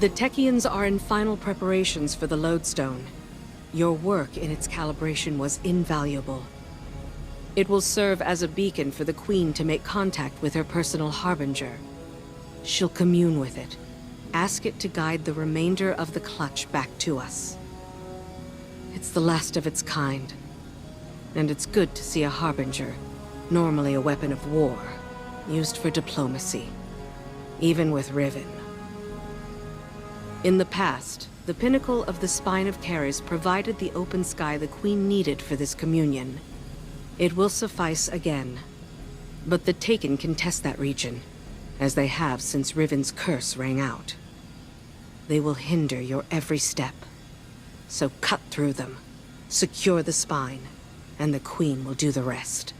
The Techians are in final preparations for the lodestone. Your work in its calibration was invaluable. It will serve as a beacon for the Queen to make contact with her personal harbinger. She'll commune with it. Ask it to guide the remainder of the clutch back to us. It's the last of its kind. And it's good to see a harbinger, normally a weapon of war, used for diplomacy. Even with Riven. In the past, the pinnacle of the Spine of Caris provided the open sky the Queen needed for this communion. It will suffice again. But the Taken can test that region, as they have since Riven's curse rang out. They will hinder your every step. So cut through them, secure the spine, and the Queen will do the rest.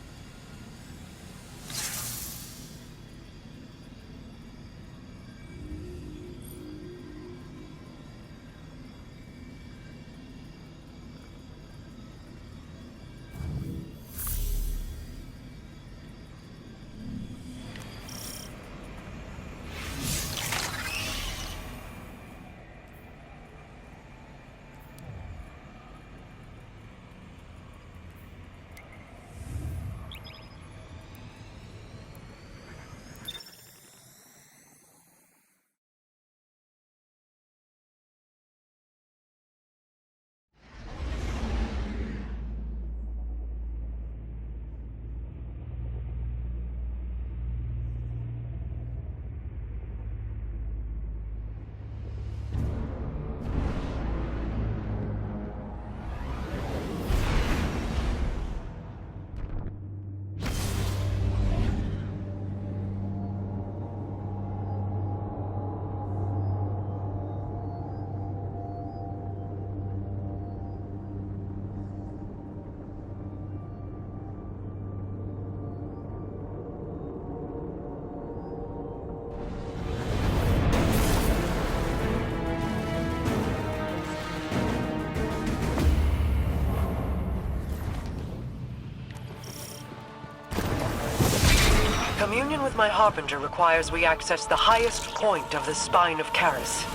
Communion with my Harbinger requires we access the highest point of the Spine of Caris.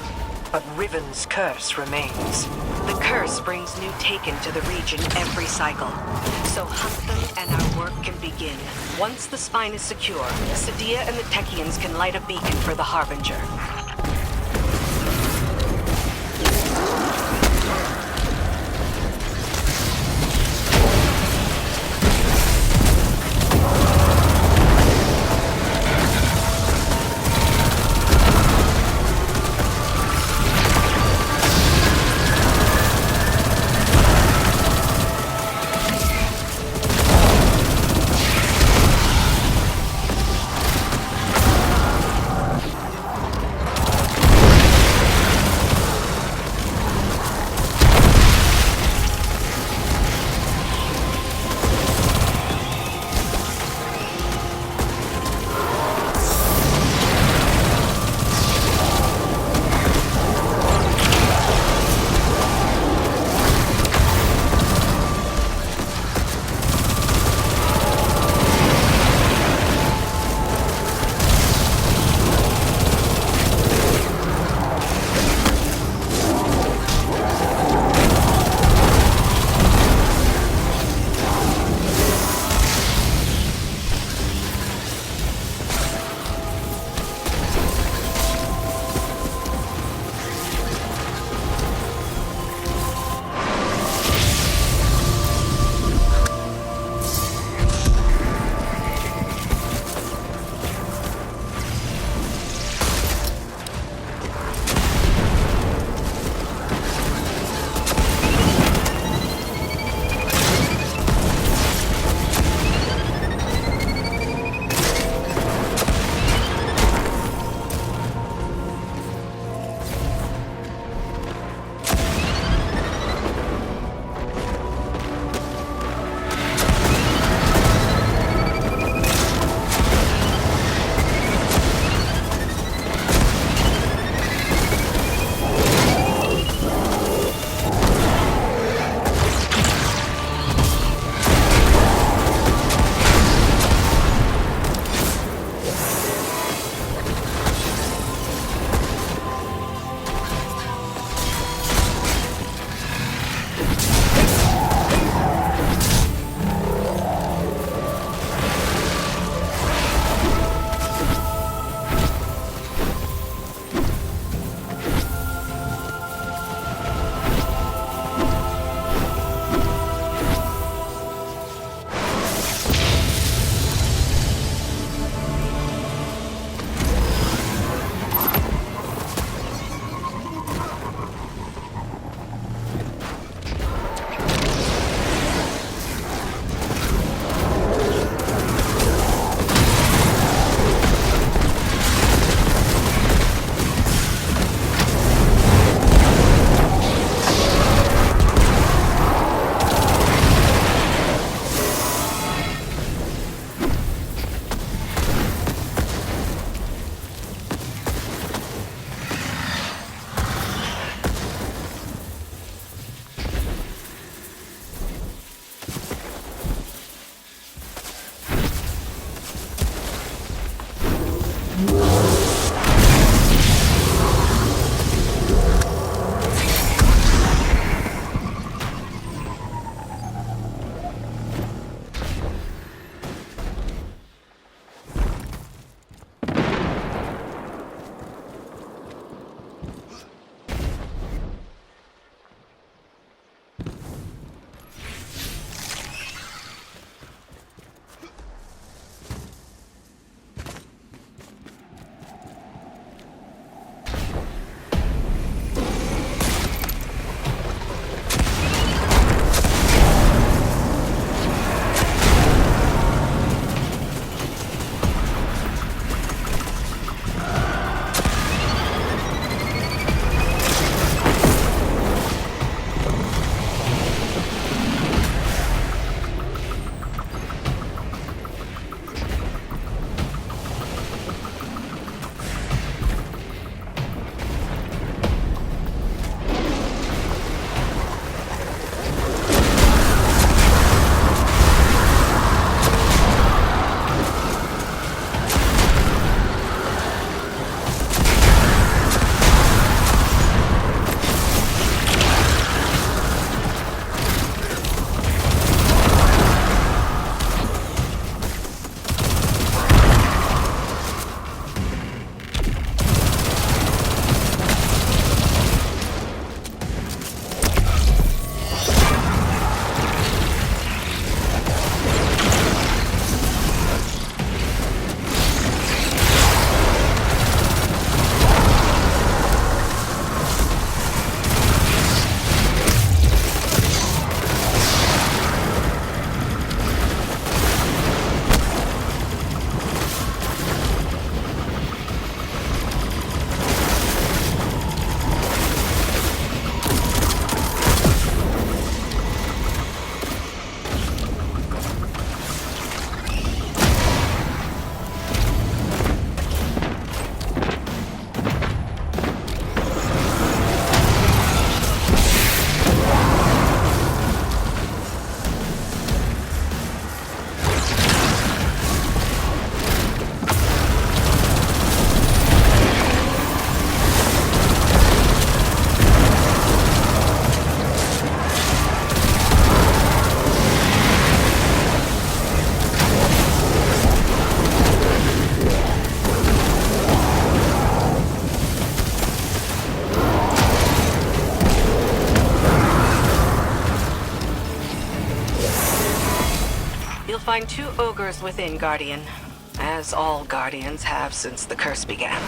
But Riven's curse remains. The curse brings new Taken to the region every cycle. So hunt them and our work can begin. Once the spine is secure, Sadia and the Techians can light a beacon for the Harbinger. find 2 ogres within, Guardian. As all Guardians have since the curse began.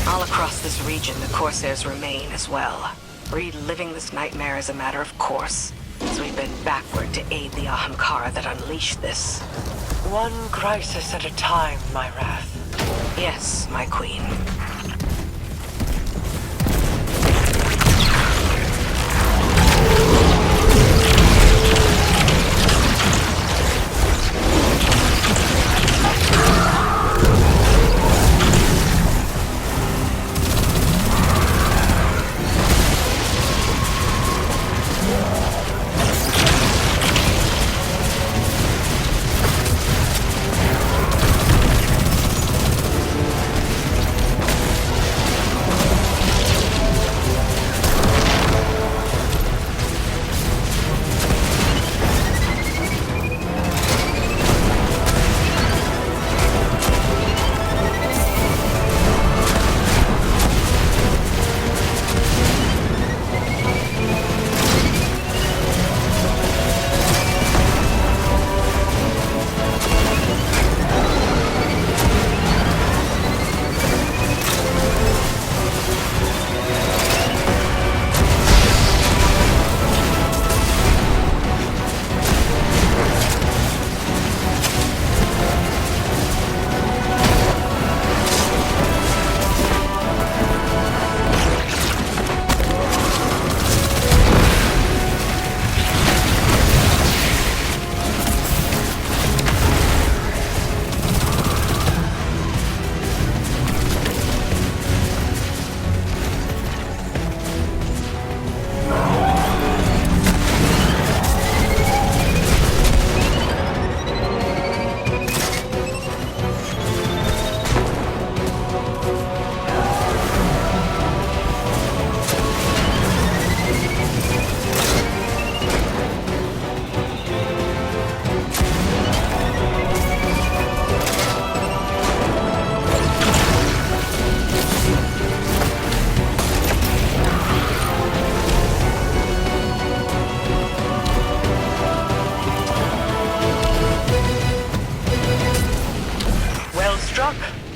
All across this region, the Corsairs remain as well. Reliving this nightmare is a matter of course, as we bend backward to aid the Ahamkara that unleashed this. One crisis at a time, my wrath. Yes, my queen.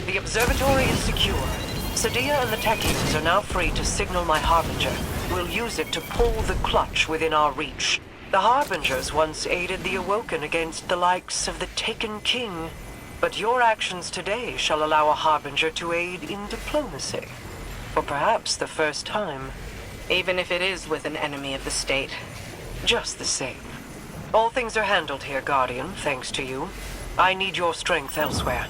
The observatory is secure. Sadia and the Techians are now free to signal my Harbinger. We'll use it to pull the clutch within our reach. The Harbingers once aided the Awoken against the likes of the Taken King. But your actions today shall allow a Harbinger to aid in diplomacy. For perhaps the first time. Even if it is with an enemy of the state. Just the same. All things are handled here, Guardian, thanks to you. I need your strength elsewhere.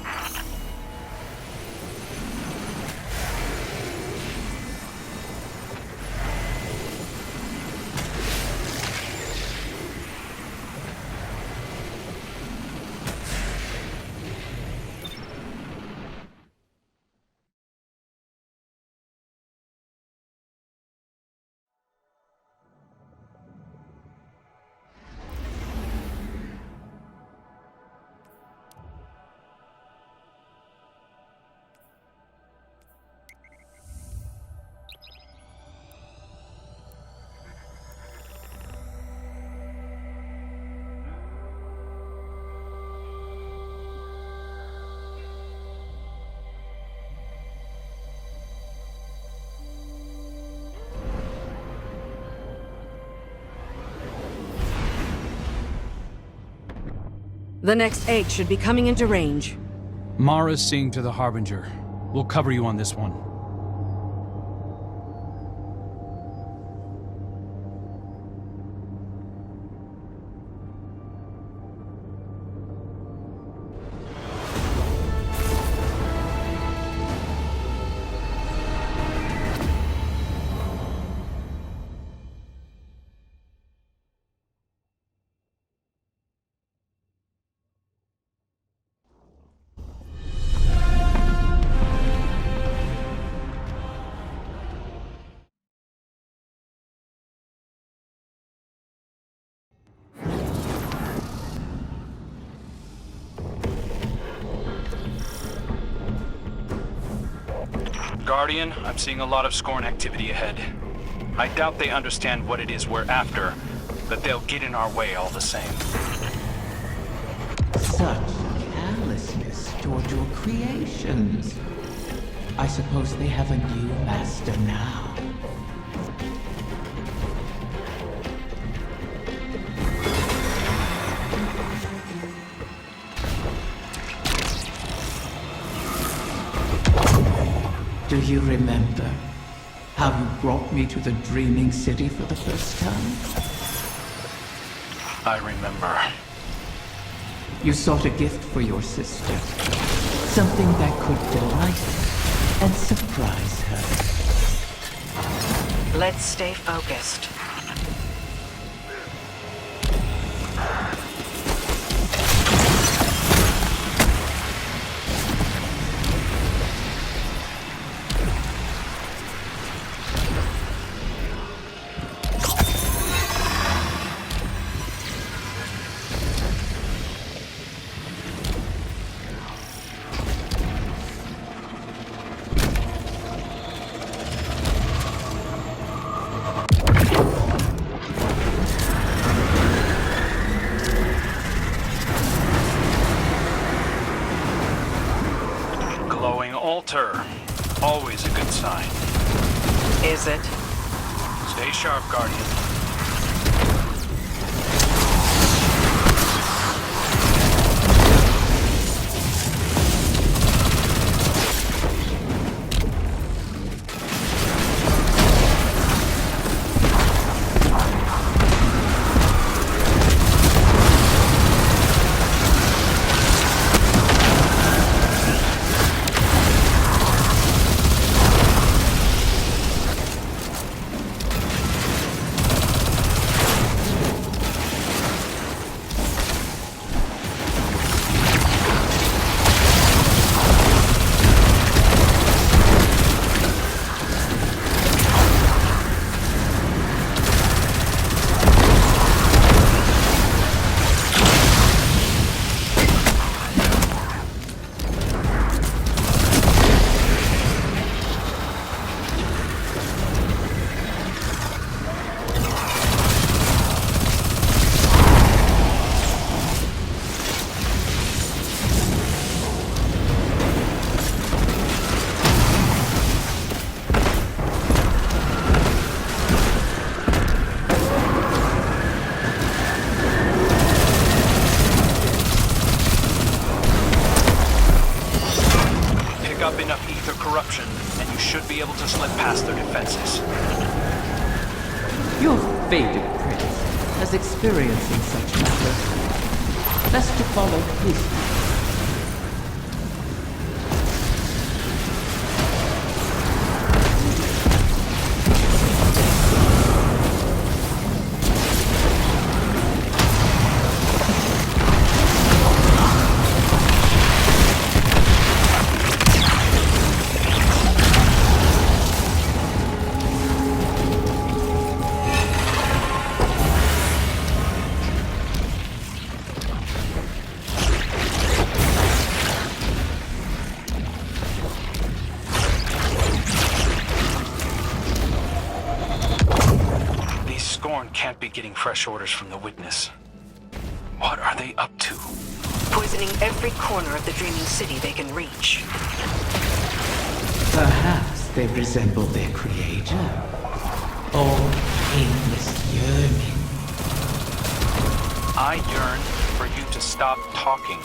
The next egg should be coming into range. Mara's seeing to the Harbinger. We'll cover you on this one. Guardian, I'm seeing a lot of Scorn activity ahead. I doubt they understand what it is we're after, but they'll get in our way all the same. Such callousness toward your creations. I suppose they have a new master now. Do you remember how you brought me to the Dreaming City for the first time? I remember. You sought a gift for your sister. Something that could delight and surprise her. Let's stay focused. Glowing altar. Always a good sign. Is it? Stay sharp, Guardian. Up enough ether corruption, and you should be able to slip past their defenses. Your faded prince has experience in such matters. Best to follow his lead. Can't be getting fresh orders from the Witness. What are they up to? Poisoning every corner of the Dreaming City they can reach. Perhaps they resemble their creator. Or aimless yearning. I yearn for you to stop talking.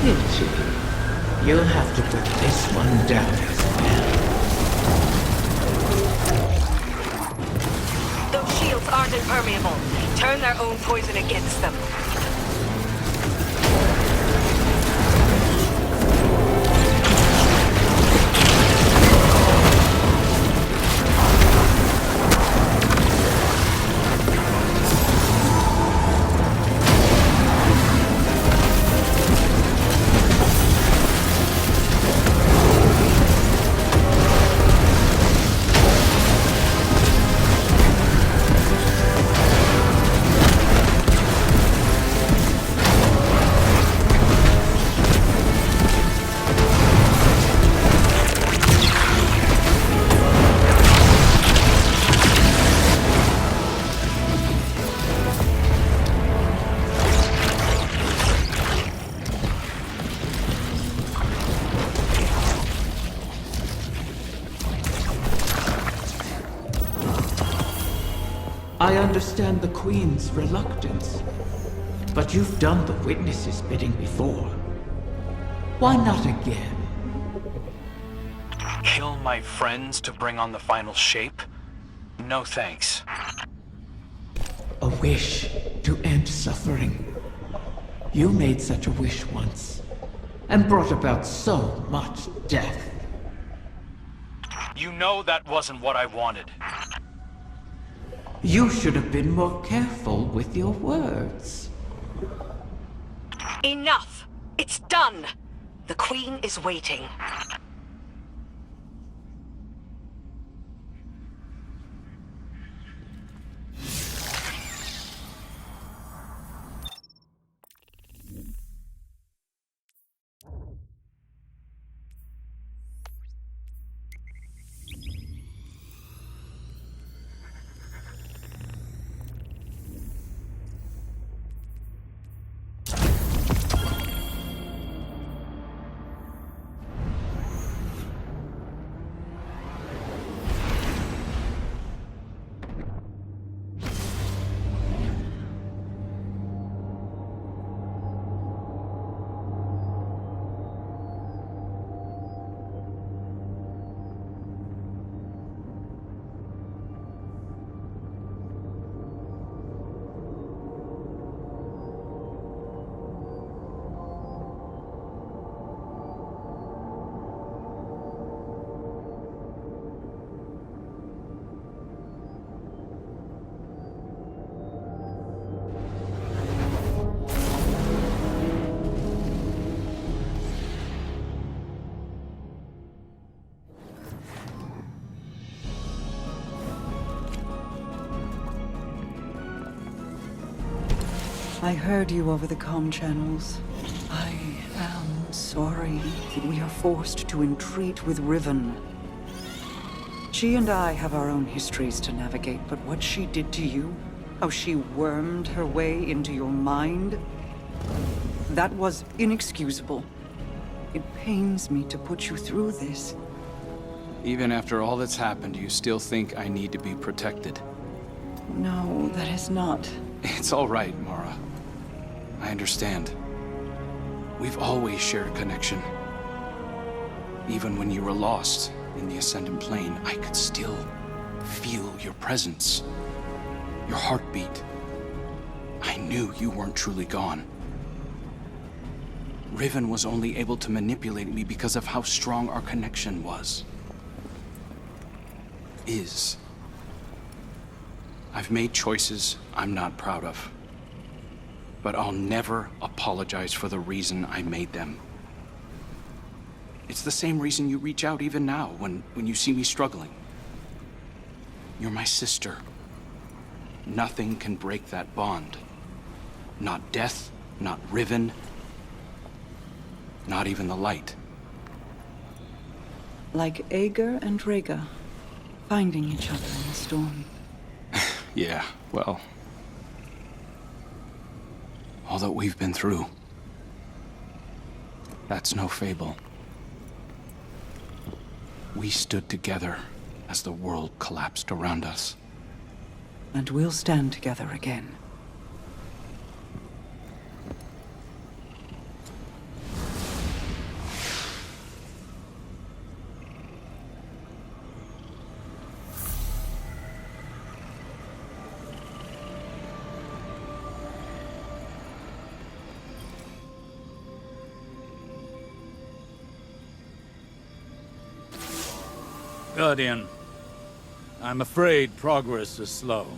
Pity. You'll have to put this one down as well. Those shields aren't impermeable. Turn their own poison against them. I understand the Queen's reluctance, but you've done the Witness's bidding before. Why not again? Kill my friends to bring on the final shape? No thanks. A wish to end suffering. You made such a wish once, and brought about so much death. You know that wasn't what I wanted. You should have been more careful with your words. Enough! It's done! The Queen is waiting. I heard you over the comm channels. I am sorry that we are forced to entreat with Riven. She and I have our own histories to navigate, but what she did to you, how she wormed her way into your mind, that was inexcusable. It pains me to put you through this. Even after all that's happened, you still think I need to be protected? No, that is not. It's all right, Mara. I understand. We've always shared a connection. Even when you were lost in the Ascendant Plane, I could still feel your presence. Your heartbeat. I knew you weren't truly gone. Riven was only able to manipulate me because of how strong our connection was. I've made choices I'm not proud of. But I'll never apologize for the reason I made them. It's the same reason you reach out even now, when you see me struggling. You're my sister. Nothing can break that bond. Not death, not Riven, not even the light. Like Ager and Rhaegar, finding each other in the storm. Yeah, well... all that we've been through. That's no fable. We stood together as the world collapsed around us. And we'll stand together again. Guardian, I'm afraid progress is slow.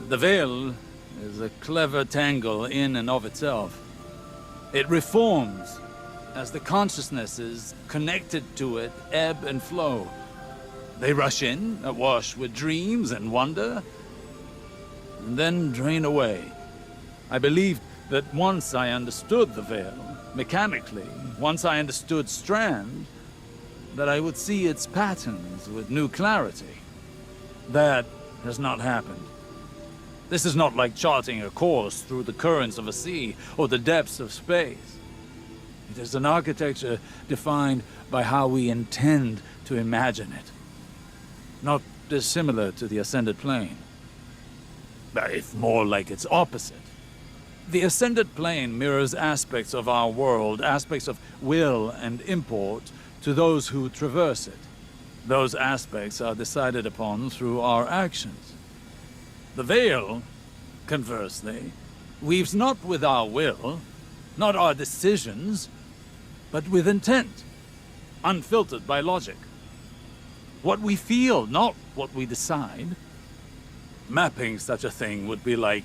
The Veil is a clever tangle in and of itself. It reforms as the consciousnesses connected to it ebb and flow. They rush in, awash with dreams and wonder, and then drain away. I believed that once I understood the Veil, mechanically, once I understood Strand, that I would see its patterns with new clarity. That has not happened. This is not like charting a course through the currents of a sea or the depths of space. It is an architecture defined by how we intend to imagine it. Not dissimilar to the Ascended Plane, but if more like its opposite. The Ascended Plane mirrors aspects of our world, aspects of will and import, to those who traverse it. Those aspects are decided upon through our actions. The Veil, conversely, weaves not with our will, not our decisions, but with intent, unfiltered by logic. What we feel, not what we decide. Mapping such a thing would be like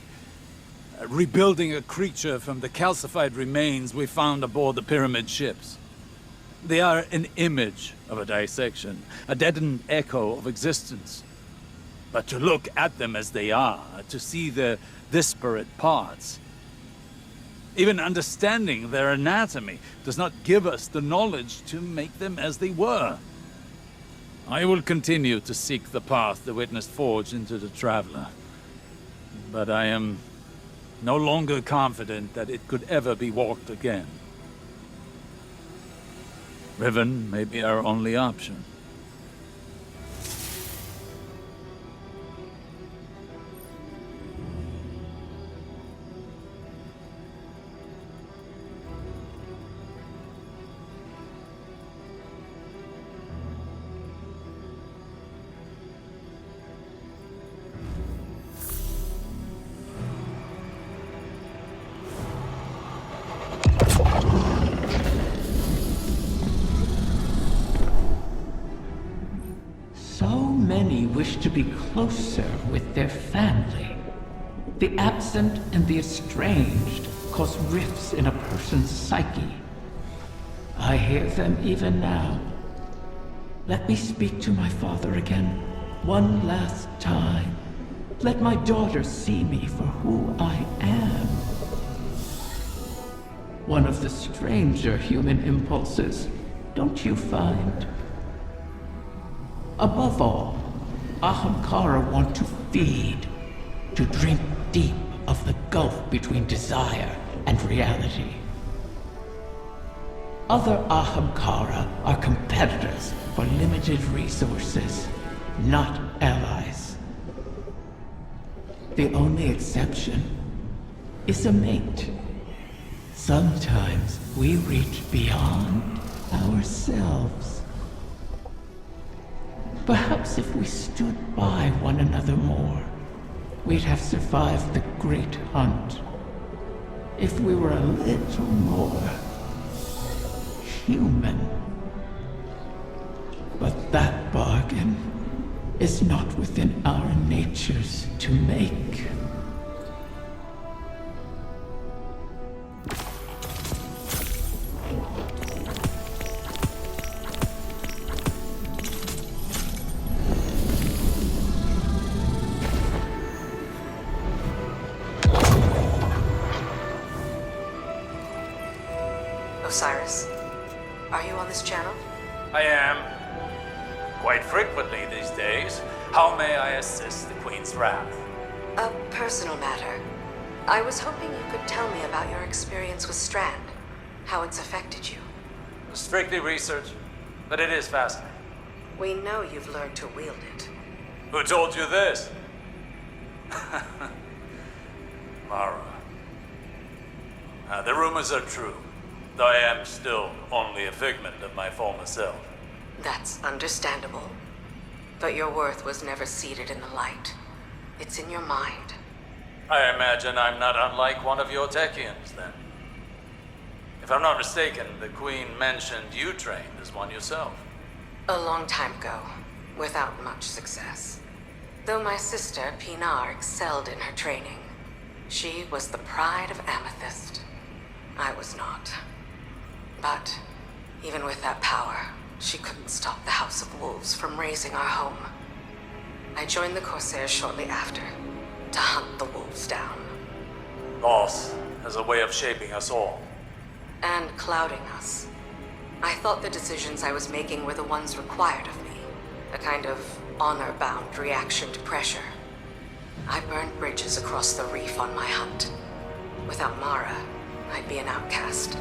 rebuilding a creature from the calcified remains we found aboard the pyramid ships. They are an image of a dissection, a deadened echo of existence. But to look at them as they are, to see their disparate parts, even understanding their anatomy, does not give us the knowledge to make them as they were. I will continue to seek the path the Witness forged into the Traveler, but I am no longer confident that it could ever be walked again. Riven may be our only option. Many wish to be closer with their family. The absent and the estranged cause rifts in a person's psyche. I hear them even now. Let me speak to my father again, one last time. Let my daughter see me for who I am. One of the stranger human impulses, don't you find? Above all, Ahamkara want to feed, to drink deep of the gulf between desire and reality. Other Ahamkara are competitors for limited resources, not allies. The only exception is a mate. Sometimes we reach beyond ourselves. Perhaps if we stood by one another more, we'd have survived the great hunt. If we were a little more human. But that bargain is not within our natures to make. Osiris, are you on this channel? I am. Quite frequently these days. How may I assist the Queen's wrath? A personal matter. I was hoping you could tell me about your experience with Strand, how it's affected you. Strictly research, but it is fascinating. We know you've learned to wield it. Who told you this? Mara. The rumors are true, though I am still only a figment of my former self. That's understandable. But your worth was never seated in the light. It's in your mind. I imagine I'm not unlike one of your Techians, then. If I'm not mistaken, the Queen mentioned you trained as one yourself. A long time ago, without much success. Though my sister, Pinar, excelled in her training. She was the pride of Amethyst. I was not. But, even with that power, she couldn't stop the House of Wolves from razing our home. I joined the Corsairs shortly after, to hunt the wolves down. Loss has a way of shaping us all. And clouding us. I thought the decisions I was making were the ones required of me. A kind of honor-bound reaction to pressure. I burned bridges across the reef on my hunt. Without Mara, I'd be an outcast.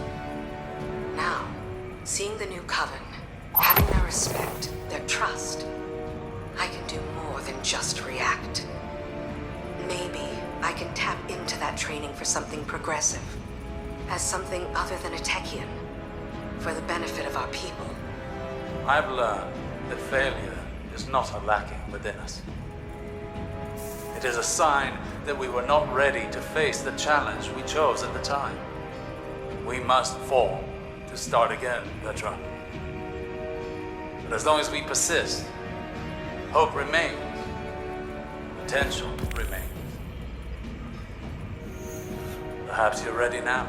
Now, seeing the new Coven, having their respect, their trust, I can do more than just react. Maybe I can tap into that training for something progressive. As something other than a Techian. For the benefit of our people. I've learned that failure is not a lacking within us. It is a sign that we were not ready to face the challenge we chose at the time. We must fall to start again, Petra. But as long as we persist, hope remains. Potential remains. Perhaps you're ready now.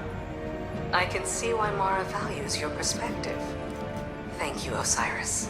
I can see why Mara values your perspective. Thank you, Osiris.